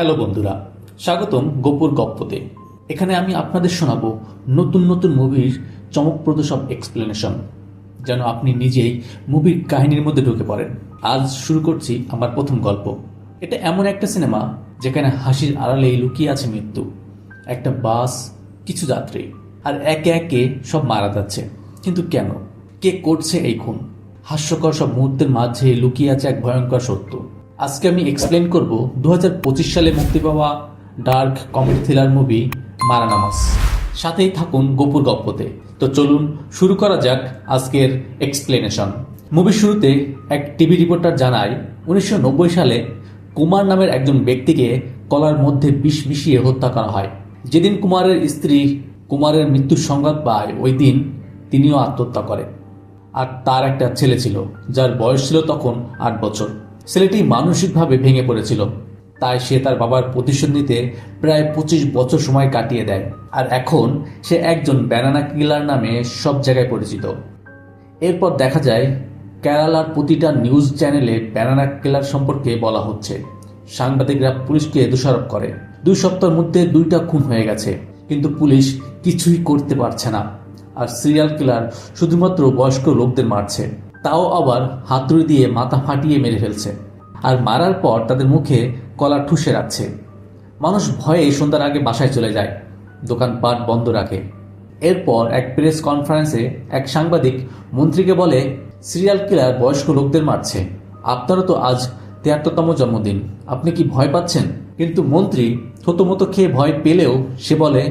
Hello বন্ধুরা, স্বাগতম গোপুর গপ্পতে। এখানে আমি আপনাদের শোনাবো নতুন নতুন মুভির চমকপ্রদ সব এক্সপ্লেনেশন, যেন আপনি নিজেই মুভির কাহিনীর মধ্যে ঢুকে পড়েন। আজ শুরু করছি আমার প্রথম গল্প। এটা এমন একটা সিনেমা যেখানে হাসির আড়ালেই লুকিয়ে আছে মৃত্যু। একটা বাস, কিছু যাত্রী, আর একে একে সব মারা যাচ্ছে। কিন্তু কেন? কে করছে এই খুন? হাস্যকর সব মুহূর্তের মাঝে লুকিয়ে আছে এক ভয়ঙ্কর সত্য। আজকে আমি এক্সপ্লেন করব 2025 সালে মুক্তি পাওয়া ডার্ক কমেডি থ্রিলার মুভি মারা নামাজ। সাথেই থাকুন গোপুর গপ্পতে। তো চলুন শুরু করা যাক আজকের এক্সপ্লেনেশন। মুভির শুরুতে এক টিভি রিপোর্টার জানায় 1990 সালে কুমার নামের একজন ব্যক্তিকে কলার মধ্যে বিষ মিশিয়ে হত্যা করা হয়। যেদিন কুমারের স্ত্রী কুমারের মৃত্যুর সংবাদ পায়, ওই দিন তিনিও আত্মহত্যা করে। আর তার একটা ছেলে ছিল, যার বয়স ছিল তখন 8 বছর। ছেলেটি মানসিকভাবে ভেঙে পড়েছিল, তাই সে তার বাবার প্রতিশোধ নিতে প্রায় 25 বছর সময় কাটিয়ে দেয়। আর এখন সে একজন ব্যানানা কিলার নামে সব জায়গায় পরিচিত। এরপর দেখা যায় কেরালার প্রতিটা নিউজ চ্যানেলে ব্যানানা কিলার সম্পর্কে বলা হচ্ছে। সাংবাদিকরা পুলিশকে দোষারোপ করে। 2 সপ্তাহের মধ্যে 2টা খুন হয়ে গেছে, কিন্তু পুলিশ কিছুই করতে পারছে না। আর সিরিয়াল কিলার শুধুমাত্র বয়স্ক লোকদের মারছে, তাও আবার হাতুড়ি দিয়ে মাথা ফাটিয়ে মেরে ফেলছে। আর মারার পর তাদের মুখে কলা ঠুসে রাখছে। মানুষ ভয়ে সন্ধ্যার আগে বাসায় চলে যায়, দোকানপাট বন্ধ রাখে। এরপর এক প্রেস কনফারেন্সে এক সাংবাদিক মন্ত্রীকে বলে, সিরিয়াল কিলার বয়স্ক লোকদের মারছে, আপনারও তো আজ 73তম জন্মদিন, আপনি কি ভয় পাচ্ছেন? কিন্তু মন্ত্রী থতমত খেয়ে ভয় পেলেও সে বলে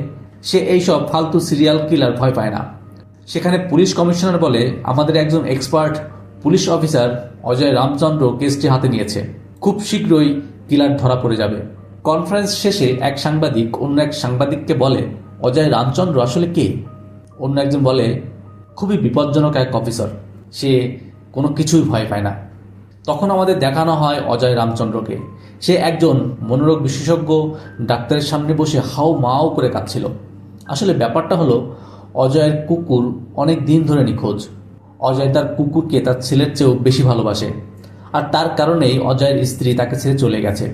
সে এইসব ফালতু সিরিয়াল কিলার ভয় পায় না। সেখানে পুলিশ কমিশনার বলে, আমাদের একজন expert police officer Ajay Ramchandra কেসটি হাতে নিয়েছে, খুব শীঘ্রই কিলার ধরা পড়ে যাবে। কনফারেন্স শেষে এক সাংবাদিক অন্য এক সাংবাদিককে বলে, অজয় রামচন্দ্র আসলে কে? অন্য একজন বলে, খুবই বিপজ্জনক এক অফিসার, সে কোনো কিছুই ভয় পায় না। তখন আমাদের দেখানো হয় অজয় রামচন্দ্রকে। সে একজন মনোরোগ বিশেষজ্ঞ ডাক্তারের সামনে বসে হাউ মাও করে কাঁদছিল। আসলে ব্যাপারটা হলো, অজয়ের কুকুর অনেক দিন ধরে নিখোঁজ। অজয় তার কুকুরকে তার ছেলের চেয়েও বেশি ভালোবাসে, আর তার কারণেই অজয়ের স্ত্রী তাকে ছেড়ে চলে গেছে।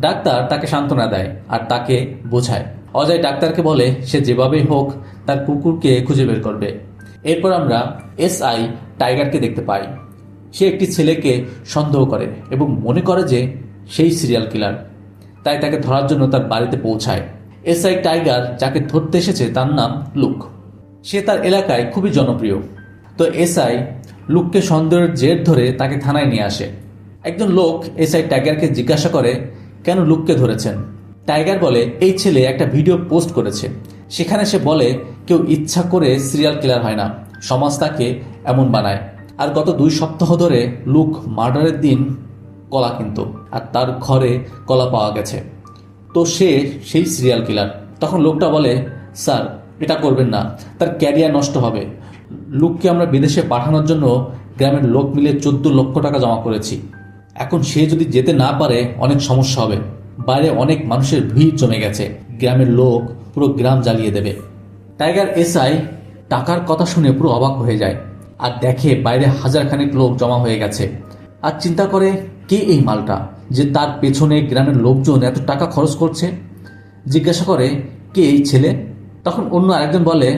ডাক্তার তাকে সান্ত্বনা দেয় আর তাকে বোঝায়। অজয় ডাক্তারকে বলে সে যেভাবেই হোক তার কুকুরকে খুঁজে বের করবে। এরপর আমরা SI টাইগারকে দেখতে পাই। সে একটি ছেলেকে সন্দেহ করে এবং মনে করে যে সেই সিরিয়াল কিলার, তাই তাকে ধরার জন্য তার বাড়িতে পৌঁছায়। SI টাইগার যাকে ধরতে এসেছে তার নাম লুক। সে তার এলাকায় খুবই জনপ্রিয়। তো SI লুককে সন্দেহের জের ধরে তাকে থানায় নিয়ে আসে। একজন লোক SI টাইগারকে জিজ্ঞাসা করে, কেন লুককে ধরেছেন? টাইগার বলে, এই ছেলে একটা ভিডিও পোস্ট করেছে, সেখানে সে বলে কেউ ইচ্ছা করে সিরিয়াল কিলার হয় না, সমাজ তাকে এমন বানায়। আর গত 2 সপ্তাহ ধরে লুক মার্ডারের দিন কলা কিনত, আর তার ঘরে কলা পাওয়া গেছে। তো সে সেই সিরিয়াল কিলার। তখন লোকটা বলে, স্যার এটা করবেন না, তার ক্যারিয়ার নষ্ট হবে। লুককে আমরা বিদেশে পাঠানোর জন্য গ্রামের লোক মিলে 14 লক্ষ টাকা জমা করেছি। এখন সে যদি যেতে না পারে অনেক সমস্যা হবে। বাইরে অনেক মানুষের ভিড় জমে গেছে, গ্রামের লোক পুরো গ্রাম জ্বালিয়ে দেবে। টাইগার SI টাকার কথা শুনে পুরো অবাক হয়ে যায় আর দেখে বাইরে হাজারখানেক লোক জমা হয়ে গেছে। আর চিন্তা করে, কে এই মালটা যে তার পেছনে গ্রামের লোকজন এত টাকা খরচ করছে? জিজ্ঞাসা করে, কে এই ছেলে? তখন অন্য আরেকজন বলে,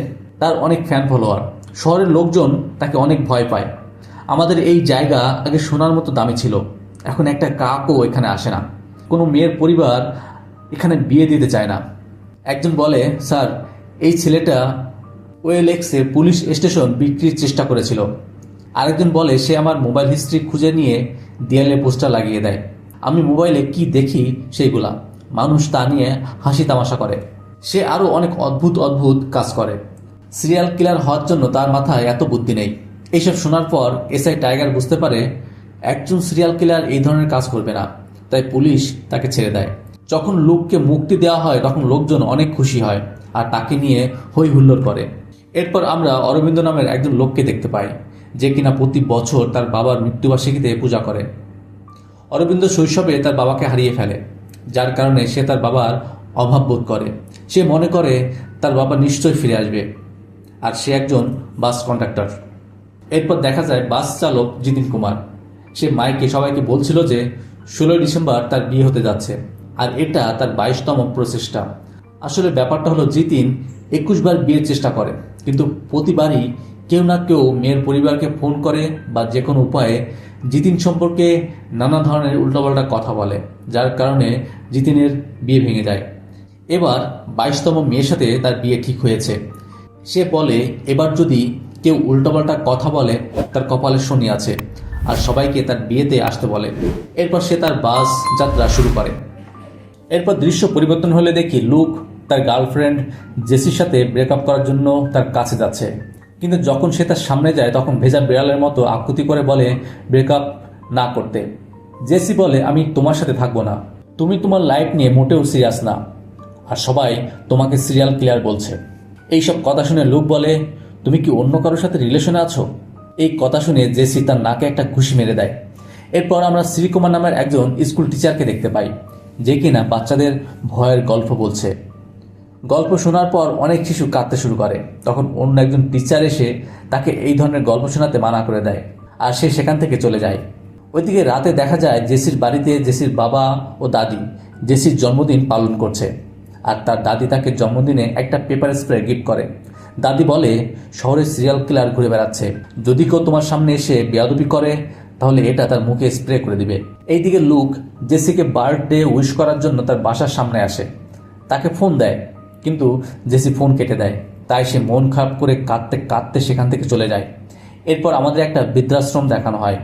তার অনেক ফ্যান ফলোয়ার, শহরের লোকজন তাকে অনেক ভয় পায়। আমাদের এই জায়গা আগে সোনার মতো দামি ছিল, এখন একটা কাকও এখানে আসে না, কোনো মেয়ের পরিবার এখানে বিয়ে দিতে চায় না। একজন বলে, স্যার এই ছেলেটা OLX-এ পুলিশ স্টেশন বিক্রির চেষ্টা করেছিল। আরেকজন বলে, সে আমার মোবাইল হিস্ট্রি খুঁজে নিয়ে দেয়ালে পোস্টার লাগিয়ে দেয়। আমি মোবাইলে কি দেখি সেইগুলা, মানুষ তা নিয়ে হাসি তামাশা করে। সে আরও অনেক অদ্ভুত অদ্ভুত কাজ করে। সিরিয়াল কিলার হওয়ার জন্য তার মাথায় এত বুদ্ধি নেই। এইসব শোনার পর SI টাইগার বুঝতে পারে একজন সিরিয়াল কিলার এই ধরনের কাজ করবে না, তাই পুলিশ তাকে ছেড়ে দেয়। যখন লুককে মুক্তি দেওয়া হয় তখন লোকজন অনেক খুশি হয় আর তাকে নিয়ে হই হুল্লোড় করে। এরপর আমরা অরবিন্দ নামের একজন লোককে দেখতে পাই, যে কিনা প্রতি বছর তার বাবার মৃত্যুবার্ষিকীতে পূজা করে। অরবিন্দ শৈশবে তার বাবাকে হারিয়ে ফেলে, যার কারণে সে তার বাবার অভাব বোধ করে। সে মনে করে তার বাবা নিশ্চয়ই ফিরে আসবে, আর সে একজন বাস কন্ডাক্টর। এরপর দেখা যায় বাস চালক জিতিন কুমার। সে মাইকে সবাইকে বলছিল যে 16 ডিসেম্বর তার বিয়ে হতে যাচ্ছে, আর এটা তার 22তম প্রচেষ্টা। আসলে ব্যাপারটা হলো জিতিন 21 বার বিয়ের চেষ্টা করে, কিন্তু প্রতিবারই কেউ না কেউ মেয়ের পরিবারকে ফোন করে বা যে কোনো উপায়ে জিতিন সম্পর্কে নানা ধরনের উল্টোপাল্টা কথা বলে, যার কারণে জিতিনের বিয়ে ভেঙে যায়। এবার 22তম মেয়ের সাথে তার বিয়ে ঠিক হয়েছে। সে বলে এবার যদি কেউ উল্টোপাল্টা কথা বলে তার কপালে শনি আছে, আর সবাইকে তার বিয়েতে আসতে বলে। এরপর সে তার বাস যাত্রা শুরু করে। এরপর দৃশ্য পরিবর্তন হলে দেখি লুক তার গার্লফ্রেন্ড জেসির সাথে ব্রেকআপ করার জন্য তার কাছে যাচ্ছে, কিন্তু যখন সে তার সামনে যায় তখন ভেজা বিড়ালের মতো আকুতি করে বলে ব্রেকআপ না করতে। জেসি বলে আমি তোমার সাথে থাকবো না, তুমি তোমার লাইফ নিয়ে মোটেও সিরিয়াস না, আর সবাই তোমাকে সিরিয়াল কিলার বলছে। এইসব কথা শুনে লুক বলে তুমি কি অন্য কারোর সাথে রিলেশনে আছো? এই কথা শুনে জেসি তার নাকে একটা ঘুষি মেরে দেয়। এরপর আমরা শ্রীকুমার নামের একজন স্কুল টিচারকে দেখতে পাই, যে কিনা বাচ্চাদের ভয়ের গল্প বলছে। গল্প শোনার পর অনেক শিশু কাঁদতে শুরু করে। তখন অন্য একজন টিচার এসে তাকে এই ধরনের গল্প শোনাতে মানা করে দেয়, আর সে সেখান থেকে চলে যায়। ওইদিকে রাতে দেখা যায় জেসির বাড়িতে জেসির বাবা ও দাদি জেসির জন্মদিন পালন করছে, আর তার দাদি তাকে জন্মদিনে একটা পেপার স্প্রে গিফট করে। দাদি বলে শহরে সিরিয়াল কিলার ঘুরে বেড়াচ্ছে, যদি কেউ তোমার সামনে এসে বেয়াদবি করে তাহলে এটা তার মুখে স্প্রে করে দিবে। এইদিকে লুক জেসিকে বার্থডে উইশ করার জন্য তার বাসার সামনে আসে, তাকে ফোন দেয়, কিন্তু জেসি ফোন কেটে দেয়। তাই সে মন খারাপ করে কাঁদতে কাঁদতে সেখান থেকে চলে যায়। এরপর আমাদের একটা বৃদ্ধাশ্রম দেখানো হয়,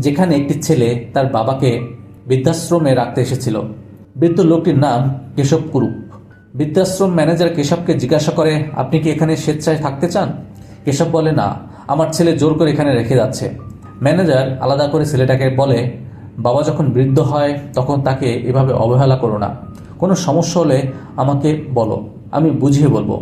যেখানে একটি ছেলে তার বাবাকে বৃদ্ধাশ্রমে রাখতে এসেছিল। বৃদ্ধ লোকটির নাম কেশব কুরুপ। বৃদ্ধাশ্রম ম্যানেজার কেশবকে জিজ্ঞাসা করে আপনি কি এখানে স্বেচ্ছায় থাকতে চান? কেশব বলে না, আমার ছেলে জোর করে এখানে রেখে যাচ্ছে। ম্যানেজার আলাদা করে ছেলেটাকে বলে বাবা যখন বৃদ্ধ হয় তখন তাকে এভাবে অবহেলা করো না, কোনো সমস্যা হলে আমাকে বলো, আমি বুঝিয়ে বলবো।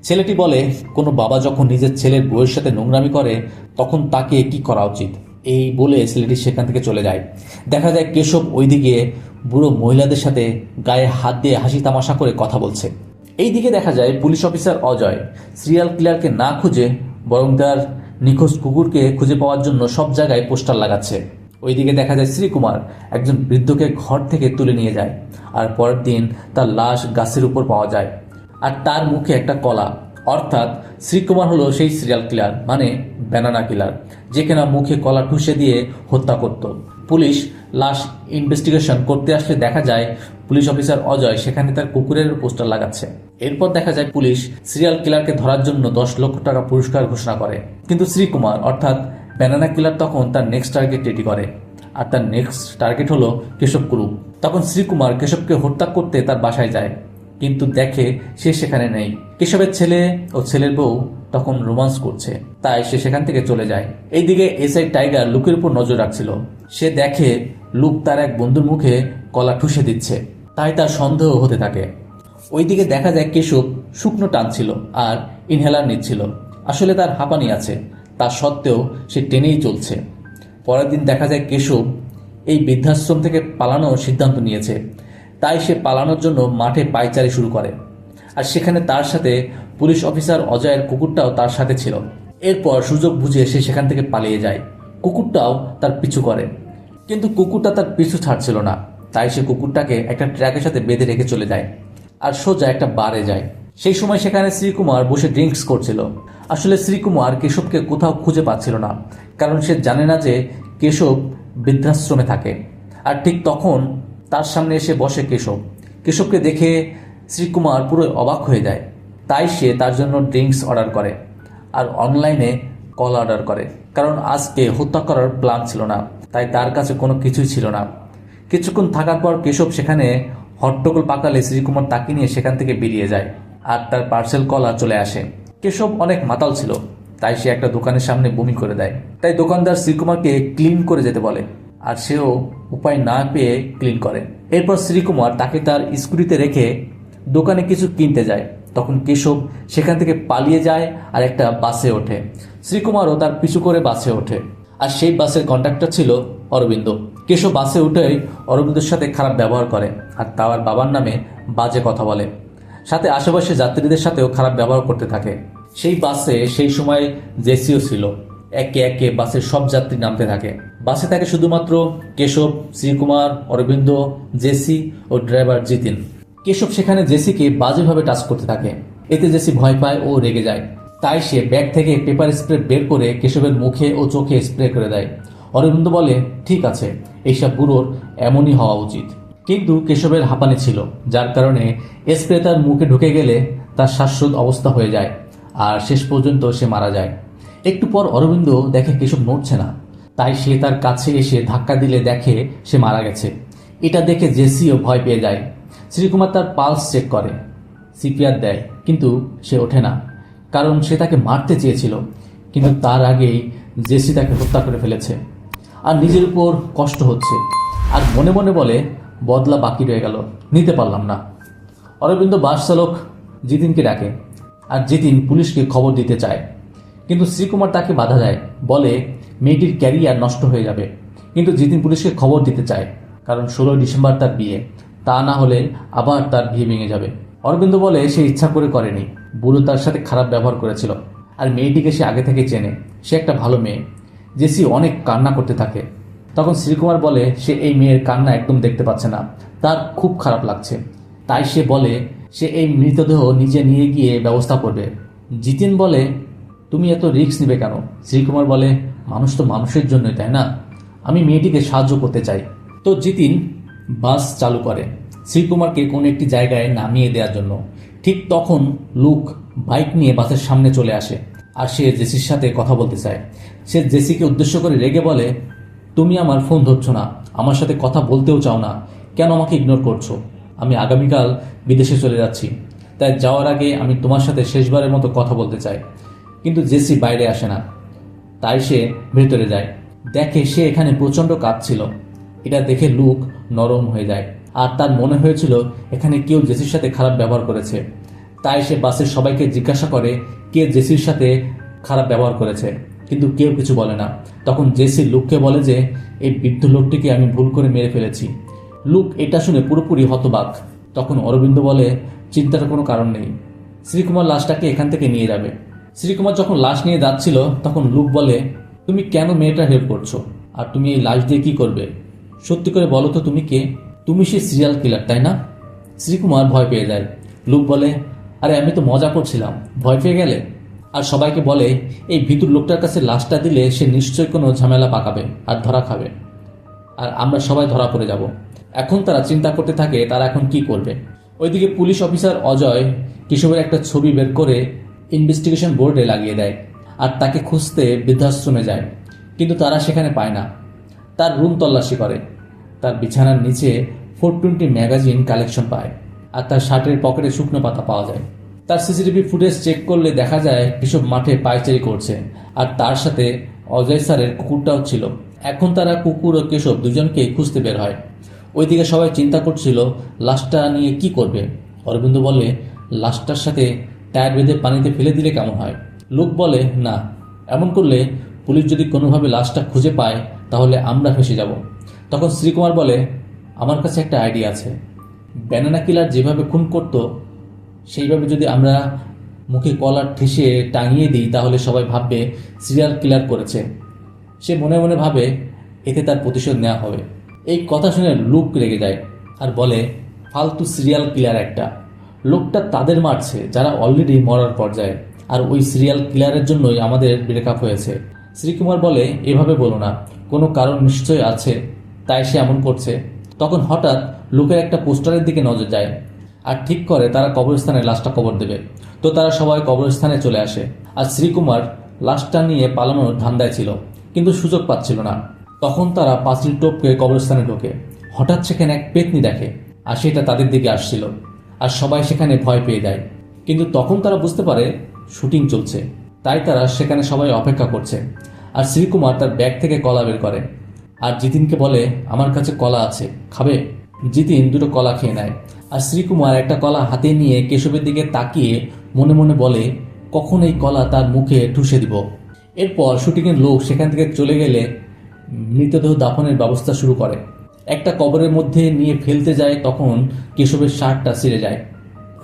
ছেলেটি বলে কোনো বাবা যখন নিজের ছেলের বউয়ের সাথে নোংরামি করে তখন তাকে কি করা উচিত। এই বলে ছেলেটি সেখান থেকে চলে যায়। দেখা যায় কেশব ওইদিকে বুড়ো মহিলাদের সাথে গায়ে হাত দিয়ে হাসি তামাশা করে কথা বলছে। এইদিকে দেখা যায় পুলিশ অফিসার অজয় সিরিয়াল কিলারকে না খুঁজে বরং তার নিখোঁজ কুকুরকে খুঁজে পাওয়ার জন্য সব জায়গায় পোস্টার লাগাচ্ছে। ওইদিকে দেখা যায় শ্রীকুমার একজন বৃদ্ধকে ঘর থেকে তুলে নিয়ে যায়, আর পরের দিন তার লাশ গাছের উপর পাওয়া যায়, আর তার মুখে একটা কলা। অর্থাৎ শ্রীকুমার হলো সেই সিরিয়াল কিলার, মানে ব্যানানা কিলার, যে কিনা মুখে কলা ঠুসে দিয়ে হত্যা করত। পুলিশ লাশ ইনভেস্টিগেশন করতে আসলে দেখা যায় পুলিশ অফিসার অজয় সেখানে তার কুকুরের পোস্টার লাগাচ্ছে। এরপর দেখা যায় পুলিশ সিরিয়াল কিলারকে ধরার জন্য 10 লক্ষ টাকা পুরস্কার ঘোষণা করে, কিন্তু শ্রীকুমার অর্থাৎ ব্যানানা কিলার তখন তার নেক্সট টার্গেট রেডি করে, আর তার নেক্সট টার্গেট হলো কেশব কুরুপ। তখন শ্রীকুমার কেশবকে হত্যা করতে তার বাসায় যায়, কিন্তু দেখে সে সেখানে নেই। কেশবের ছেলে ও ছেলের বউ তখন রোমান্স করছে, তাই সে সেখান থেকে চলে যায়। এইদিকে এসআই টাইগার লুকের উপর নজর রাখছিল। সে দেখে লুক তার এক বন্ধুর মুখে কলা ঠুসে দিচ্ছে, তাই তার সন্দেহ হতে থাকে। ওইদিকে দেখা যায় কেশব শুকনো টানছিল আর ইনহেলার নিচ্ছিল। আসলে তার হাঁপানি আছে, তা সত্ত্বেও সে টেনেই চলছে। পরের দিন দেখা যায় কেশব এই বৃদ্ধাশ্রম থেকে পালানোর সিদ্ধান্ত নিয়েছে, তাই সে পালানোর জন্য মাঠে পায়চারি শুরু করে, আর সেখানে তার সাথে পুলিশ অফিসার অজয়ের কুকুরটাও তার সাথে ছিল। এরপর সুযোগ বুঝে সে সেখান থেকে পালিয়ে যায়। কুকুরটাও তার পিছু করে, কিন্তু কুকুরটা তার পিছু ছাড়ছিল না, তাই সে কুকুরটাকে একটা ট্র্যাকের সাথে বেঁধে রেখে চলে যায় আর সোজা একটা বারে যায়। সেই সময় সেখানে শ্রীকুমার বসে ড্রিঙ্কস করছিল। আসলে শ্রীকুমার কেশবকে কোথাও খুঁজে পাচ্ছিল না, কারণ সে জানে না যে কেশব বৃদ্ধাশ্রমে থাকে। আর ঠিক তখন তার সামনে এসে বসে কেশব। কেশবকে দেখে শ্রীকুমার পুরো অবাক হয়ে যায়, তাই সে তার জন্য ড্রিঙ্কস অর্ডার করে আর অনলাইনে কল অর্ডার করে, কারণ আজকে হত্যা করার প্ল্যান ছিল না, তাই তার কাছে কোনো কিছুই ছিল না। কিছুক্ষণ থাকার পর কেশব সেখানে হট্টগোল পাকালে শ্রীকুমার তাকে নিয়ে সেখান থেকে বেরিয়ে যায়, আর তার পার্সেল কলা চলে আসে। কেশব অনেক মাতাল ছিল, তাই সে একটা দোকানের সামনে বমি করে দেয়। তাই দোকানদার শ্রীকুমারকে ক্লিন করে যেতে বলে, আর সেও উপায় না পেয়ে ক্লিন করে। এরপর শ্রীকুমার তাকে তার স্কুটিতে রেখে দোকানে কিছু কিনতে যায়। তখন কেশব সেখান থেকে পালিয়ে যায় আর একটা বাসে ওঠে। শ্রীকুমারও তার পিছু করে বাসে ওঠে, আর সেই বাসের কন্ডাক্টর ছিল অরবিন্দ। কেশব বাসে উঠেই অরবিন্দের সাথে খারাপ ব্যবহার করে, আর তার বাবার নামে বাজে কথা বলে, সাথে আশেপাশে যাত্রীদের সাথেও খারাপ ব্যবহার করতে থাকে। সেই বাসে সেই সময় জেসিও ছিল। একে একে বাসের সব যাত্রী নামতে থাকে। বাসে থাকে শুধুমাত্র কেশব, শ্রীকুমার, অরবিন্দ, জেসি ও ড্রাইভার জিতিন। কেশব সেখানে জেসিকে বাজেভাবে টাচ করতে থাকে। এতে জেসি ভয় পায় ও রেগে যায়। তাই সে ব্যাগ থেকে পেপার স্প্রে বের করে কেশবের মুখে ও চোখে স্প্রে করে দেয়। অরবিন্দ বলে, ঠিক আছে, এইসব বুড়োর এমনই হওয়া উচিত। কিন্তু কেশবের হাঁপানি ছিল, যার কারণে স্প্রে তার মুখে ঢুকে গেলে তার শ্বাসরোধ অবস্থা হয়ে যায় আর শেষ পর্যন্ত সে মারা যায়। একটু পর অরবিন্দ দেখে কেশব নড়ছে না, তাই সে তার কাছে এসে ধাক্কা দিলে দেখে সে মারা গেছে। এটা দেখে জেসিও ভয় পেয়ে যায়। শ্রীকুমার তার পালস চেক করে, সিপিআর দেয়, কিন্তু সে ওঠে না, কারণ সে তাকে মারতে চেয়েছিল, কিন্তু তার আগেই জেসি তাকে হত্যা করে ফেলেছে। আর নিজের উপর কষ্ট হচ্ছে, আর মনে মনে বলে, বদলা বাকি রয়ে গেল, নিতে পারলাম না। অরবিন্দ বাস চালক জিতিনকে ডাকে, আর জিতিন পুলিশকে খবর দিতে চায়, কিন্তু শ্রীকুমার তাকে বাধা দেয়, বলে মেয়েটির ক্যারিয়ার নষ্ট হয়ে যাবে। কিন্তু জিতিন পুলিশকে খবর দিতে চায়, কারণ 16 ডিসেম্বর তার বিয়ে, তা না হলে আবার তার বিয়ে ভেঙে যাবে। অরবিন্দ বলে সে ইচ্ছা করে করেনি, বুড়ো তার সাথে খারাপ ব্যবহার করেছিল, আর মেয়েটিকে সে আগে থেকে চেনে, সে একটা ভালো মেয়ে। জেসি অনেক কান্না করতে থাকে। তখন শ্রীকুমার বলে সে এই মেয়ের কান্না একদম দেখতে পাচ্ছে না, তার খুব খারাপ লাগছে। তাই সে বলে সে এই মৃতদেহ নিজে নিয়ে গিয়ে ব্যবস্থা করবে। জিতিন বলে, তুমি এত রিস্ক নেবে কেন? শ্রীকুমার বলে, মানুষ তো মানুষের জন্যই, তাই না? আমি মেয়েটিকে সাহায্য করতে চাই। তো জিতিন বাস চালু করে শ্রীকুমারকে কোনো একটি জায়গায় নামিয়ে দেওয়ার জন্য। ঠিক তখন লুক বাইক নিয়ে বাসের সামনে চলে আসে, আর সে জেসির সাথে কথা বলতে চায়। সে জেসিকে উদ্দেশ্য করে রেগে বলে, তুমি আমার ফোন ধরছো না, আমার সাথে কথা বলতেও চাও না, কেন আমাকে ইগনোর করছো? আমি আগামীকাল বিদেশে চলে যাচ্ছি, তাই যাওয়ার আগে আমি তোমার সাথে শেষবারের মতো কথা বলতে চাই। কিন্তু জেসি বাইরে আসে না, তাই সে ভেতরে যায়। দেখে সে এখানে প্রচণ্ড কাঁদছিল। এটা দেখে লুক নরম হয়ে যায়, আর তার মনে হয়েছিল এখানে কেউ জেসির সাথে খারাপ ব্যবহার করেছে। তাই সে বাসের সবাইকে জিজ্ঞাসা করে কে জেসির সাথে খারাপ ব্যবহার করেছে, কিন্তু কেউ কিছু বলে না। তখন জেসি লুককে বলে যে এই বৃদ্ধ লোকটিকে আমি ভুল করে মেরে ফেলেছি। লুক এটা শুনে পুরোপুরি হতবাক। তখন অরবিন্দ বলে, চিন্তার কোনো কারণ নেই, শ্রীকুমার লাশটাকে এখান থেকে নিয়ে যাবে। শ্রীকুমার যখন লাশ নিয়ে যাচ্ছিল তখন লুক বলে, তুমি কেন মেয়েটার হেল্প করছো, আর তুমি এই লাশ দিয়ে কি করবে? সত্যি করে বলো তো তুমি কে? তুমি সে সিরিয়াল কিলার, তাই না? শ্রীকুমার ভয় পেয়ে যায়। লুক বলে, আরে আমি তো মজা করছিলাম, ভয় পেয়ে গেলে? আর সবাইকে বলে এই ভিতর লোকটার কাছে লাশটা দিলে সে নিশ্চয়ই কোনো ঝামেলা পাকাবে আর ধরা খাবে, আর আমরা সবাই ধরা পড়ে যাব। এখন তারা চিন্তা করতে থাকে তারা এখন কি করবে। ওইদিকে পুলিশ অফিসার অজয় কেশবের একটা ছবি বের করে ইনভেস্টিগেশন বোর্ডে লাগিয়ে দেয়, আর তাকে খুঁজতে বৃদ্ধাশ্রমে যায়, কিন্তু তারা সেখানে পায় না। তার রুম তল্লাশি করে, তার বিছানার নিচে 420 ম্যাগাজিন কালেকশন পায়, আর তার শার্টের পকেটে শুকনো পাতা পাওয়া যায়। তার সিসিটিভি ফুটেজ চেক করলে দেখা যায় কেশব মাঠে পায়চারি করছে, আর তার সাথে অজয় স্যারের কুকুরটাও ছিল। এখন তারা কুকুর ও কেশব দুজনকেই খুঁজতে বের হয়। ওইদিকে সবাই চিন্তা করছিল লাশটা নিয়ে কি করবে। অরবিন্দ বলে, লাশটার সাথে টায়ার বেঁধে পানিতে ফেলে দিলে কেমন হয়? লোক বলে, না, এমন করলে পুলিশ যদি কোনোভাবে লাশটা খুঁজে পায় তাহলে আমরা ফেঁসে যাব। তখন শ্রীকুমার বলে, আমার কাছে একটা আইডিয়া আছে। ব্যানানা কিলার যেভাবে খুন করতো সেইভাবে যদি আমরা মুখে কলার ঠেসে টাঙিয়ে দিই তাহলে সবাই ভাববে সিরিয়াল কিলার করেছে। সে মনে মনে ভাবে এতে তার প্রতিশোধ নেওয়া হবে। এই কথা শুনে লুক রেগে যায় আর বলে, ফালতু সিরিয়াল কিলার একটা। লোকটা তাদের মারছে যারা অলরেডি মরার পর্যায়ে, আর ওই সিরিয়াল কিলারের জন্যই আমাদের ব্রেকআপ হয়েছে। শ্রীকুমার বলে, এভাবে বলো না, কোনো কারণ নিশ্চয়ই আছে, তাই সে এমন করছে। তখন হঠাৎ লোকের একটা পোস্টারের দিকে নজর যায়, আর ঠিক করে তারা কবরস্থানে লাশটা কবর দেবে। তো তারা সবাই কবরস্থানে চলে আসে, আর শ্রীকুমার লাশটা নিয়ে পালানোর ধান্দায় ছিল, কিন্তু সুযোগ পাচ্ছিল না। তখন তারা পাঁচিল টপকে কবরস্থানে ঢোকে। হঠাৎ সেখানে এক পেতনি দেখে, আর সেটা তাদের দিকে আসছিল, আর সবাই সেখানে ভয় পেয়ে যায়। কিন্তু তখন তারা বুঝতে পারে শুটিং চলছে, তাই তারা সেখানে সবাই অপেক্ষা করছে। আর শ্রীকুমার তার ব্যাগ থেকে কলা বের করে, আর জিতিনকে বলে, আমার কাছে কলা আছে, খাবে? জিতিন দুটো কলা খেয়ে নেয়, আর শ্রীকুমার একটা কলা হাতে নিয়ে কেশবের দিকে তাকিয়ে মনে মনে বলে, কখন এই কলা তার মুখে ঠুসে দিব। এরপর শুটিংয়ের লোক সেখান থেকে চলে গেলে মৃতদেহ দাফনের ব্যবস্থা শুরু করে। একটা কবরের মধ্যে নিয়ে ফেলতে যায়, তখন কেশবের শার্টটা ছিঁড়ে যায়,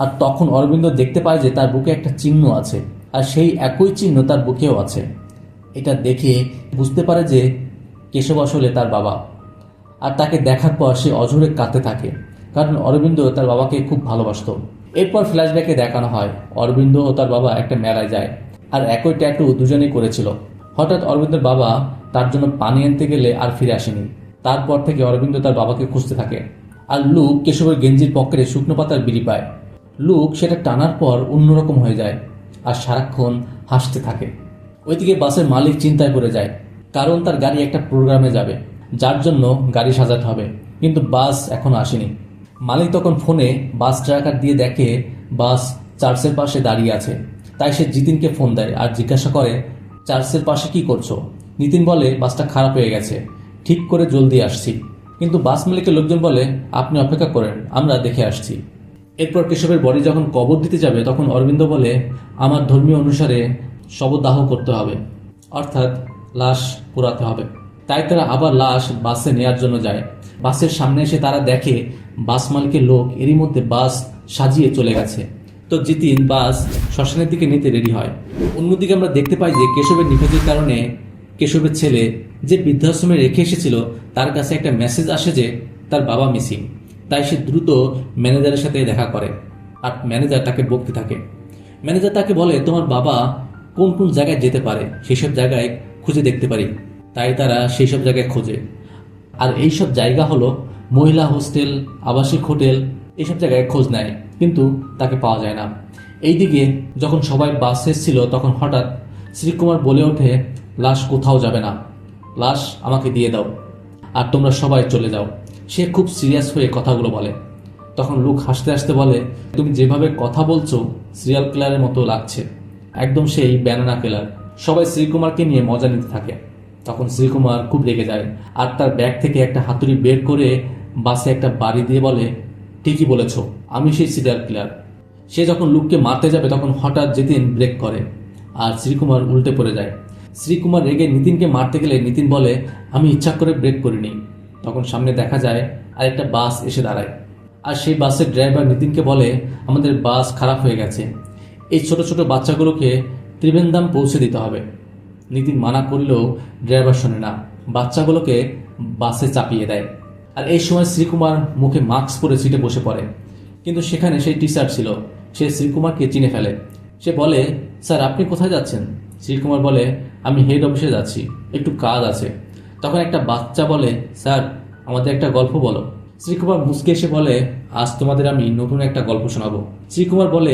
আর তখন অরবিন্দ দেখতে পায় যে তার বুকে একটা চিহ্ন আছে, আর সেই একই চিহ্ন তার বুকেও আছে। এটা দেখে বুঝতে পারে যে কেশব আসলে তার বাবা। আর তাকে দেখার পর সে অঝরে কাঁদতে থাকে, কারণ অরবিন্দ তার বাবাকে খুব ভালোবাসত। এরপর ফ্ল্যাশব্যাকে দেখানো হয় অরবিন্দ ও তার বাবা একটা মেলায় যায়, আর একই ট্যাটু দুজনেই করেছিল। হঠাৎ অরবিন্দের বাবা তার জন্য পানি আনতে গেলে আর ফিরে আসেনি। তারপর থেকে অরবিন্দ তার বাবাকে খুঁজতে থাকে। আর লুক কেশবের গেঞ্জির পকেটে শুকনো পাতার বিড়ি পায়। লুক সেটা টানার পর অন্যরকম হয়ে যায় আর সারাক্ষণ হাসতে থাকে। ওইদিকে বাসের মালিক চিন্তায় পড়ে যায়, কারণ তার গাড়ি একটা প্রোগ্রামে যাবে, যার জন্য গাড়ি সাজাতে হবে, কিন্তু বাস এখনো আসেনি। মালিক তখন ফোনে বাস ট্র্যাকার দিয়ে দেখে বাস চার্চের পাশে দাঁড়িয়ে আছে। তাই সে জিতিনকে ফোন দেয় আর জিজ্ঞাসা করে, চার্চের পাশে কি করছো? নিতিন বলে, বাসটা খারাপ হয়ে গেছে, ঠিক করে জলদি আসছি। কিন্তু বাস মালিকের লোকজন বলে, আপনি অপেক্ষা করেন, আমরা দেখে আসছি। এরপর কেশবের বডি যখন কবর দিতে যাবে তখন অরবিন্দ বলে, আমার ধর্মীয় অনুসারে শবদাহ করতে হবে, অর্থাৎ লাশ পোড়াতে হবে। তাই তারা আবার লাশ বাসে নেয়ার জন্য যায়। বাসের সামনে এসে তারা দেখে বাস মালিকের লোক এরই মধ্যে বাস সাজিয়ে চলে গেছে। তো জিতিন বাস শ্মশানের দিকে নিতে রেডি হয়। অন্যদিকে আমরা দেখতে পাই যে কেশবের নিখোঁজের কারণে কেশবের ছেলে যে বৃদ্ধাশ্রমে রেখে এসেছিল তার কাছে একটা মেসেজ আসে যে তার বাবা মিসিং। তাই সে দ্রুত ম্যানেজারের সাথে দেখা করে, আর ম্যানেজার তাকে বকতে থাকে। ম্যানেজার তাকে বলে, তোমার বাবা কোন কোন জায়গায় যেতে পারে সেসব জায়গায় খুঁজে দেখতে পারি। তাই তারা সেই সব জায়গায় খোঁজে। আর এই সব জায়গা হলো মহিলা হোস্টেল, আবাসিক হোটেল, এইসব জায়গায় খোঁজ নেয়, কিন্তু তাকে পাওয়া যায় না। এইদিকে যখন সবাই বাসে ছিল তখন হঠাৎ শ্রীকুমার বলে ওঠে, লাশ কোথাও যাবে না, লাশ আমাকে দিয়ে দাও আর তোমরা সবাই চলে যাও। সে খুব সিরিয়াস হয়ে কথাগুলো বলে। তখন লোক হাসতে হাসতে বলে, তুমি যেভাবে কথা বলছো সিরিয়াল কিলারের মতো লাগছে, একদম সেই ব্যানানা কিলার। সবাই শ্রীকুমারকে নিয়ে মজা নিতে থাকে। তখন শ্রীকুমার খুব রেগে যায় আর তার ব্যাগ থেকে একটা হাতুড়ি বের করে বাসে একটা বাড়ি দিয়ে বলে, ঠিকই বলেছ, আমি সেই সিরিয়াল কিলার। সে যখন লোককে মারতে যাবে তখন হঠাৎ জিতিন ব্রেক করে আর শ্রীকুমার উল্টে পড়ে যায়। শ্রীকুমার রেগে নিতিনকে মারতে গেলে নিতিন বলে, আমি ইচ্ছা করে ব্রেক করিনি। তখন সামনে দেখা যায় আর একটা বাস এসে দাঁড়ায়, আর সেই বাসের ড্রাইভার নিতিনকে বলে, আমাদের বাস খারাপ হয়ে গেছে, এই ছোট ছোট বাচ্চাগুলোকে ত্রিবেন্দাম পৌঁছে দিতে হবে। নিতিন মানা করলেও ড্রাইভার শোনে না, বাচ্চাগুলোকে বাসে চাপিয়ে দেয়। আর এই সময় শ্রীকুমার মুখে মাস্ক পরে সিটে বসে পড়ে, কিন্তু সেখানে সেই টিচার ছিল। সে শ্রীকুমারকে চিনে ফেলে। সে বলে, স্যার আপনি কোথায় যাচ্ছেন? শ্রীকুমার বলে, আমি হেড অফিসে যাচ্ছি, একটু কাজ আছে। তখন একটা বাচ্চা বলে, স্যার আমাদের একটা গল্প বলো। শ্রীকুমার মুচকে এসে বলে, আজ তোমাদের আমি নতুন একটা গল্প শোনাবো। শ্রীকুমার বলে,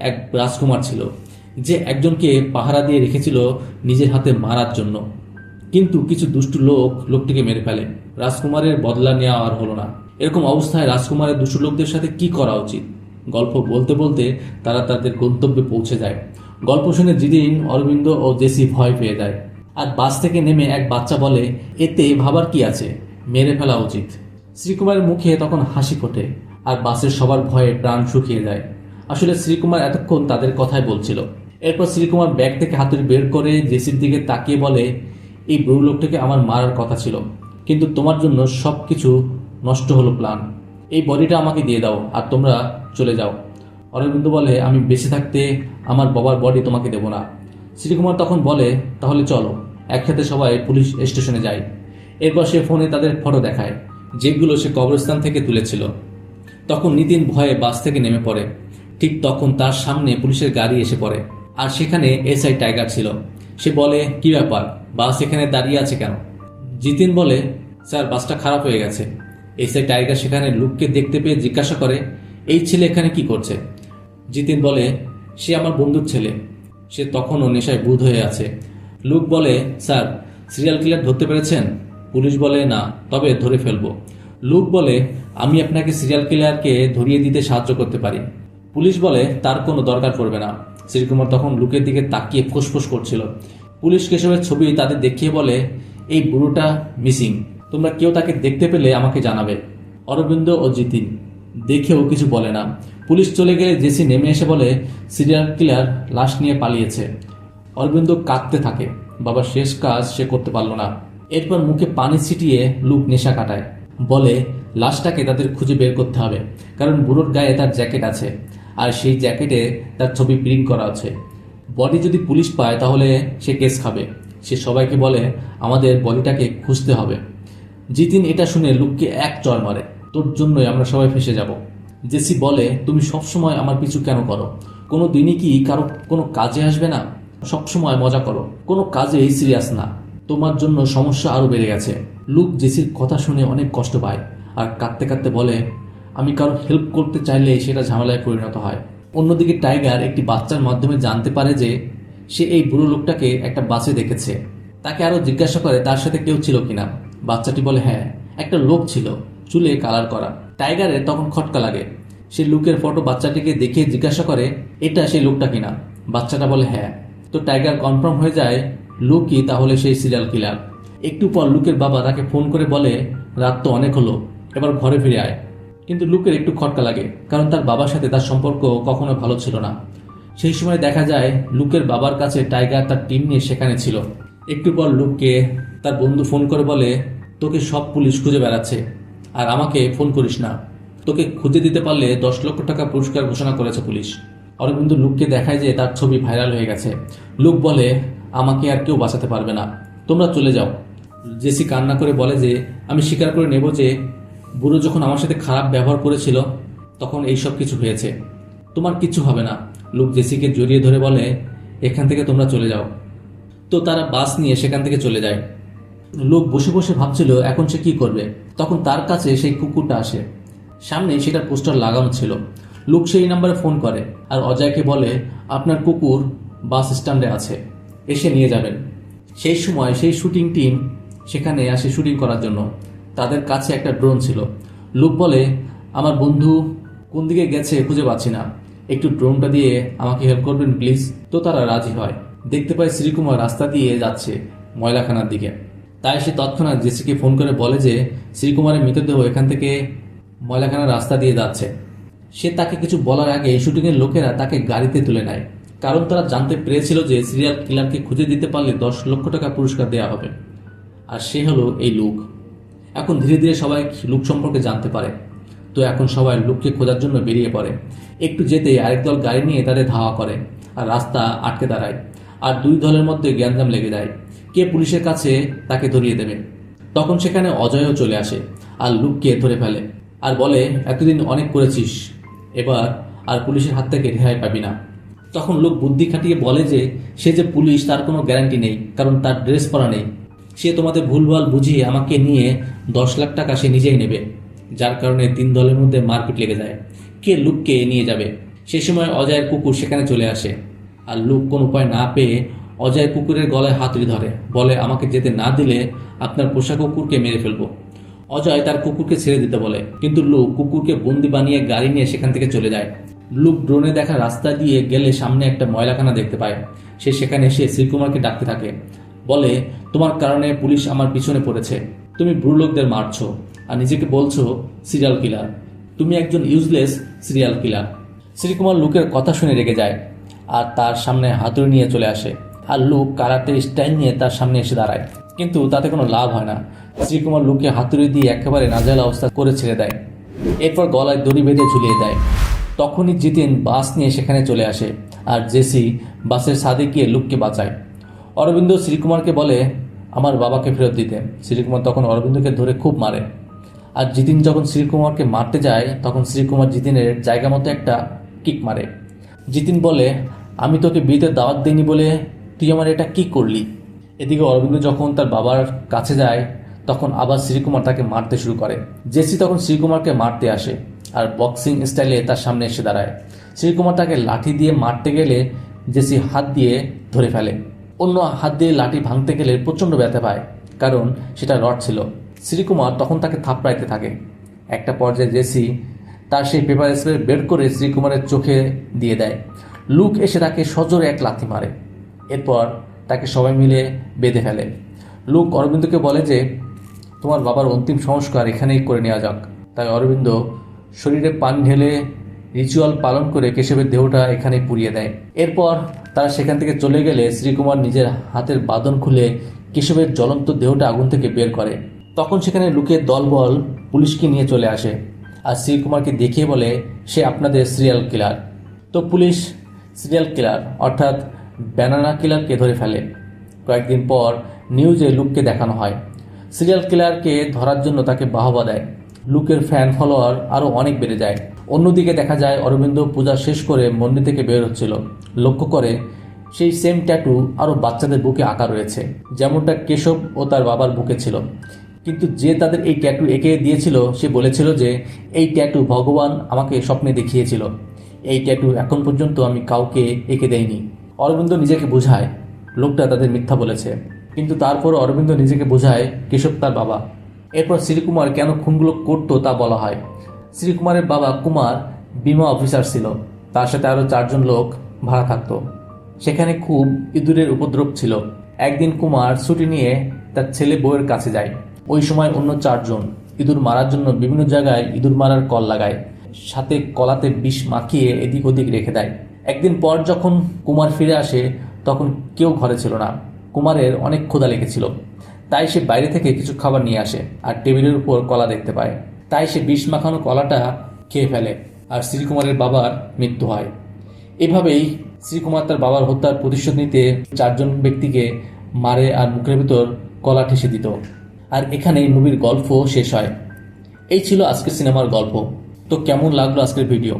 এক রাজকুমার ছিল যে একজনকে পাহারা দিয়ে রেখেছিল নিজের হাতে মারার জন্য, কিন্তু কিছু দুষ্টু লোক লোকটিকে মেরে ফেলে। রাজকুমারের বদলা নেওয়া আর হলো না। এরকম অবস্থায় রাজকুমারের দুষ্টু লোকদের সাথে কি করা উচিত? গল্প বলতে বলতে তারা তাদের গন্তব্যে পৌঁছে যায়। গল্প শুনে জিদিন, অরবিন্দ ও জেসি ভয় পেয়ে যায়। আর বাস থেকে নেমে এক বাচ্চা বলে, এতে ভাবার কি আছে, মেরে ফেলা উচিত। শ্রীকুমারের মুখে তখন হাসি ফোটে আর বাসের সবার ভয়ে প্রাণ শুকিয়ে যায়। আসলে শ্রীকুমার এতক্ষণ তাদের কথাই বলছিল। এরপর শ্রীকুমার ব্যাগ থেকে হাতুড়ি বের করে জেসির দিকে তাকিয়ে বলে, এই বুড়ো লোকটাকে আমার মারার কথা ছিল, কিন্তু তোমার জন্য সব কিছু নষ্ট হলো প্ল্যান। এই বডিটা আমাকে দিয়ে দাও আর তোমরা চলে যাও। অরবিন্দ বলে, আমি বেঁচে থাকতে আমার বাবার বডি তোমাকে দেব না। শ্রীকুমার তখন বলে, তাহলে চলো একসাথে সবাই পুলিশ স্টেশনে যাই। এরপর সে ফোনে তাদের ফটো দেখায়, যেগুলো সে কবরস্থান থেকে তুলেছিল। তখন নিতিন ভয়ে বাস থেকে নেমে পড়ে। ঠিক তখন তার সামনে পুলিশের গাড়ি এসে পড়ে, আর সেখানে এসআই টাইগার ছিল। সে বলে, কি ব্যাপার, বাস এখানে দাঁড়িয়ে আছে কেন? জিতিন বলে, স্যার বাসটা খারাপ হয়ে গেছে। এসআই টাইগার সেখানে লুককে দেখতে পেয়ে জিজ্ঞাসা করে, এই ছেলে এখানে কি করছে? জিতিন বলে, সে আমার বন্ধুর ছেলে, সে তখনও নেশায় বুঁদ হয়ে আছে। লুক বলে, স্যার সিরিয়াল কিলার ধরতে পেরেছেন? পুলিশ বলে, না, তবে ধরে ফেলবো। লুক বলে, আমি আপনাকে সিরিয়াল কিলারকে ধরিয়ে দিতে সাহায্য করতে পারি। পুলিশ বলে, তার কোনো দরকার পড়বে না। শ্রীকুমার তখন লুকের দিকে তাকিয়ে ফুসফুস করছিল। পুলিশ কেশবের ছবি তাদের দেখিয়ে বলে, এই বুড়োটা মিসিং, তোমরা কেউ তাকে দেখতে পেলে আমাকে জানাবে। অরবিন্দ ও জিতিন দেখেও কিছু বলে না। পুলিশ চলে গেলে জেসি নেমে এসে বলে, সিরিয়াল কিলার লাশ নিয়ে পালিয়েছে। অরবিন্দ কাঁদতে থাকে, বাবার শেষ কাজ সে করতে পারল না। এরপর মুখে পানি ছিটিয়ে লুক নেশা কাটায়, বলে লাশটাকে তাদের খুঁজে বের করতে হবে, কারণ বুড়োর গায়ে তার জ্যাকেট আছে আর সেই জ্যাকেটে তার ছবি প্রিন্ট করা আছে। বডি যদি পুলিশ পায় তাহলে সে কেস খাবে। সে সবাইকে বলে আমাদের বডিটাকে খুঁজতে হবে। জিতিন এটা শুনে লুককে এক চড় মারে, তোর জন্যই আমরা সবাই ফেসে যাব। জেসি বলে তুমি সবসময় আমার পিছু কেন করো? কোনো দিনই কি কারো কোনো কাজে আসবে না? সবসময় মজা করো, কোনো কাজেই সিরিয়াস না। তোমার জন্য সমস্যা আরও বেড়ে গেছে। লুক জেসির কথা শুনে অনেক কষ্ট পায় আর কাঁদতে কাঁদতে বলে আমি কারো হেল্প করতে চাইলে সেটা ঝামেলায় পরিণত হয়। অন্যদিকে টাইগার একটি বাচ্চার মাধ্যমে জানতে পারে যে সে এই বুড়ো লোকটাকে একটা বাসে দেখেছে। তাকে আরও জিজ্ঞাসা করে তার সাথে কেউ ছিল কিনা। বাচ্চাটি বলে হ্যাঁ, একটা লোক ছিল, চুলে কালার করা। টাইগারের তখন খটকা লাগে। সে লুকের ফটো বাচ্চাটিকে দেখে জিজ্ঞাসা করে এটা সেই লোকটা কিনা। বাচ্চাটা বলে হ্যাঁ। তো টাইগার কনফার্ম হয়ে যায় লুকই তাহলে সেই সিরিয়াল কিলার। একটু পর লুকের বাবা তাকে ফোন করে বলে রাত তো অনেক হলো, এবার ঘরে ফিরে আয়। কিন্তু লুকের একটু খটকা লাগে, কারণ তার বাবার সাথে তার সম্পর্ক কখনো ভালো ছিল না। সেই সময় দেখা যায় লুকের বাবার কাছে টাইগার তার টিম নিয়ে সেখানে ছিল। একটু পর লুককে তার বন্ধু ফোন করে বলে তোকে সব পুলিশ খুঁজে বেড়াচ্ছে, আর আমাকে ফোন করিস না। তোকে খুঁজে দিতে পারলে 10 লক্ষ টাকা পুরস্কার ঘোষণা করেছে পুলিশ। অরবিন্দ লুককে দেখায় যে তার ছবি ভাইরাল হয়ে গেছে। লুক বলে আমাকে আর কেউ বাঁচাতে পারবে না, তোমরা চলে যাও। জেসি কান্না করে বলে যে আমি স্বীকার করে নেব যে বুড়ো যখন আমার সাথে খারাপ ব্যবহার করেছিল তখন এই সব কিছু হয়েছে, তোমার কিচ্ছু হবে না। লুক জেসিকে জড়িয়ে ধরে বলে এখান থেকে তোমরা চলে যাও। তো তারা বাস নিয়ে সেখান থেকে চলে যায়। লুক বসে বসে ভাবছিল এখন সে কি করবে। তখন তার কাছে সেই কুকুরটা আসে, সামনে সেটার পোস্টার লাগানো ছিল। লুক সেই নাম্বারে ফোন করে আর অজয়কে বলে আপনার কুকুর বাস স্ট্যান্ডে আছে, এসে নিয়ে যাবেন। সেই সময় সেই শুটিং টিম সেখানে আসে শুটিং করার জন্য। তাদের কাছে একটা ড্রোন ছিল। লুক বলে আমার বন্ধু কোন দিকে গেছে খুঁজে পাচ্ছি না, একটু ড্রোনটা দিয়ে আমাকে হেল্প করবেন প্লিজ। তো তারা রাজি হয়। দেখতে পায় শ্রীকুমার রাস্তা দিয়ে যাচ্ছে ময়লাখানার দিকে। তাই সে তৎক্ষণাৎ জেসিকে ফোন করে বলে যে শ্রীকুমারের মৃতদেহ এখান থেকে ময়লাখানার রাস্তা দিয়ে যাচ্ছে। সে তাকে কিছু বলার আগে শুটিংয়ের লোকেরা তাকে গাড়িতে তুলে নেয়, কারণ তারা জানতে পেরেছিল যে সিরিয়াল কিলারকে খুঁজে দিতে পারলে 10 লক্ষ টাকা পুরস্কার দেওয়া হবে। আর সে হলো এই লুক। এখন ধীরে ধীরে সবাই লুক সম্পর্কে জানতে পারে। তো এখন সবাই লুককে খোঁজার জন্য বেরিয়ে পড়ে। একটু যেতেই আরেক দল গাড়ি নিয়ে তাদের ধাওয়া করে আর রাস্তা আটকে দাঁড়ায়। আর দুই দলের মধ্যে গ্যাঞ্জাম লেগে যায়, কে পুলিশের কাছে তাকে ধরিয়ে দেবে। তখন সেখানে অজয়ও চলে আসে আর লুককে ধরে ফেলে আর বলে এতদিন অনেক করেছিস, এবার আর পুলিশের হাত থেকে রেহাই পাবি না। তখন লুক বুদ্ধি খাটিয়ে বলে যে সে যে পুলিশ তার কোনো গ্যারান্টি নেই, কারণ তার ড্রেস পরা নেই। সে তোমাদের ভুলভাল বুঝিয়ে আমাকে নিয়ে 10 লাখ টাকা সে নিজেই নেবে, যার কারণে 3 দলের মধ্যে মারপিট লেগে যায়, কে লুককে নিয়ে যাবে। সেই সময় অজয়ের কুকুর সেখানে চলে আসে আর লুক কোনো উপায় না পেয়ে অজয় কুকুরের গলায় হাতুড়ি ধরে, বলে আমাকে যেতে না দিলে আপনার পোষা কুকুরকে মেরে ফেলবো। অজয় তার কুকুরকে ছেড়ে দিতে বলে, কিন্তু লুক কুকুরকে বন্দি বানিয়ে গাড়ি নিয়ে সেখান থেকে চলে যায়। লুক ড্রোনে দেখা রাস্তা দিয়ে গেলে সামনে একটা ময়লাখানা দেখতে পায়। সে সেখানে এসে শ্রীকুমারকে ডাকতে থাকে, বলে তোমার কারণে পুলিশ আমার পিছনে পড়েছে, তুমি বুড়ো লোকদের মারছো আর নিজেকে বলছো সিরিয়াল কিলার, তুমি একজন ইউজলেস সিরিয়াল কিলার। শ্রীকুমার লুকের কথা শুনে রেগে যায় আর তার সামনে হাতুড়ি নিয়ে চলে আসে। আর লুক কারাতে স্টাইল নিয়ে তার সামনে এসে দাঁড়ায়, কিন্তু তাতে কোনো লাভ হয় না। শ্রীকুমার লুককে হাতুড়ি দিয়ে একেবারে নাজেহাল অবস্থা করে ছেড়ে দেয়। এরপর গলায় দড়ি বেঁধে ঝুলিয়ে দেয়। তখনই জিতেন বাস নিয়ে সেখানে চলে আসে আর জেসি বাসের ছাদে গিয়ে লুককে বাঁচায়। অরবিন্দ শ্রীকুমারকে বলে আমার বাবাকে ফেরত দিতে। শ্রীকুমার তখন অরবিন্দকে ধরে খুব মারে। আর জিতিন যখন শ্রীকুমারকে মারতে যায় তখন শ্রীকুমার জিতিনের জায়গা মতো একটা কিক মারে। জিতিন বলে আমি তোকে বিয়েতে দাওয়াত দিইনি বলে তুই আমার এটা কি করলি। এদিকে অরবিন্দ যখন তার বাবার কাছে যায় তখন আবার শ্রীকুমার তাকে মারতে শুরু করে। জেসি তখন শ্রীকুমারকে মারতে আসে আর বক্সিং স্টাইলে তার সামনে এসে দাঁড়ায়। শ্রীকুমার তাকে লাঠি দিয়ে মারতে গেলে জেসি হাত দিয়ে ধরে ফেলে। অন্য হাত দিয়ে লাঠি ভাঙতে গেলে প্রচণ্ড ব্যথা পায়, কারণ সেটা রড ছিল। শ্রীকুমার তখন তাকে থাপড়াইতে থাকে। একটা পর্যায়ে জেসি তার সেই পেপার স্প্রে বের করে শ্রীকুমারের চোখে দিয়ে দেয়। লুক এসে তাকে সজোরে এক লাথি মারে। এরপর তাকে সবাই মিলে বেঁধে ফেলে। লুক অরবিন্দকে বলে যে তোমার বাবার অন্তিম সংস্কার এখানেই করে নেওয়া যাক। তাই অরবিন্দ শরীরে পানি ঢেলে রিচুয়াল পালন করে কেশবের দেহটা এখানে পুড়িয়ে দেয়। এরপর তারা সেখান থেকে চলে গেলে শ্রীকুমার নিজের হাতের বাঁধন খুলে কেশবের জ্বলন্ত দেহটা আগুন থেকে বের করে। তখন সেখানে লুকের দলবল পুলিশকে নিয়ে চলে আসে আর শ্রীকুমারকে দেখিয়ে বলে সে আপনাদের সিরিয়াল কিলার। তো পুলিশ সিরিয়াল কিলার অর্থাৎ ব্যানানা কিলারকে ধরে ফেলে। কয়েকদিন পর নিউজে লুককে দেখানো হয়। সিরিয়াল কিলারকে ধরার জন্য তাকে বাহবা দেয়। লুকের ফ্যান ফলোয়ার আরও অনেক বেড়ে যায়। অন্যদিকে দেখা যায় অরবিন্দ পূজা শেষ করে মন্দির থেকে বের হচ্ছিল। লক্ষ্য করে সেই সেম ট্যাটু আরও বাচ্চাদের বুকে আঁকা রয়েছে, যেমনটা কেশব ও তার বাবার বুকে ছিল। কিন্তু যে তাদের এই ট্যাটু এঁকে দিয়েছিল সে বলেছিল যে এই ট্যাটু ভগবান আমাকে স্বপ্নে দেখিয়েছিল। এই ট্যাটু এখন পর্যন্ত আমি কাউকে এঁকে দেইনি। অরবিন্দ নিজেকে বোঝায় লোকটা তাদের মিথ্যা বলেছে, কিন্তু তারপর অরবিন্দ নিজেকে বোঝায় কেশব তার বাবা। এরপর শ্রীকুমার কেন খুনগুলো করতো তা বলা হয়। শ্রীকুমারের বাবা কুমার বিমা অফিসার ছিল, তার সাথে আরও 4 জন লোক ভাড়া থাকতো। সেখানে খুব ইঁদুরের উপদ্রব ছিল। একদিন কুমার ছুটি নিয়ে তার ছেলে বউয়ের কাছে যায়। ওই সময় অন্য 4 জন ইঁদুর মারার জন্য বিভিন্ন জায়গায় ইঁদুর মারার কল লাগায়, সাথে কলাতে বিষ মাখিয়ে এদিক ওদিক রেখে দেয়। একদিন পর যখন কুমার ফিরে আসে তখন কেউ ঘরে ছিল না। কুমারের অনেক ক্ষুধা লেগেছিল, তাই সে বাইরে থেকে কিছু খাবার নিয়ে আসে আর টেবিলের উপর কলা দেখতে পায়। তাই সে বিষ মাখানো কলাটা খেয়ে ফেলে আর শ্রীকুমারের বাবার মৃত্যু হয়। এভাবেই শ্রীকুমার তার বাবার হত্যার প্রতিশোধ নিতে 4 জন ব্যক্তিকে মারে আর মুখের ভিতর কলা ঠেসে দিত। আর এখানেই মুভির গল্প শেষ হয়। এই ছিল আজকের সিনেমার গল্প। তো কেমন লাগলো আজকের ভিডিও?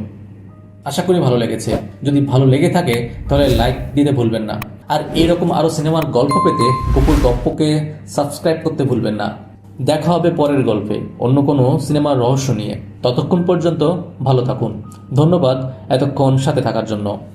আশা করি ভালো লেগেছে। যদি ভালো লেগে থাকে তাহলে লাইক দিতে ভুলবেন না। আর এইরকম আরও সিনেমার গল্প পেতে গোপুর গপ্পকে সাবস্ক্রাইব করতে ভুলবেন না। দেখা হবে পরের গল্পে অন্য কোনো সিনেমার রহস্য নিয়ে। ততক্ষণ পর্যন্ত ভালো থাকুন। ধন্যবাদ এতক্ষণ সাথে থাকার জন্য।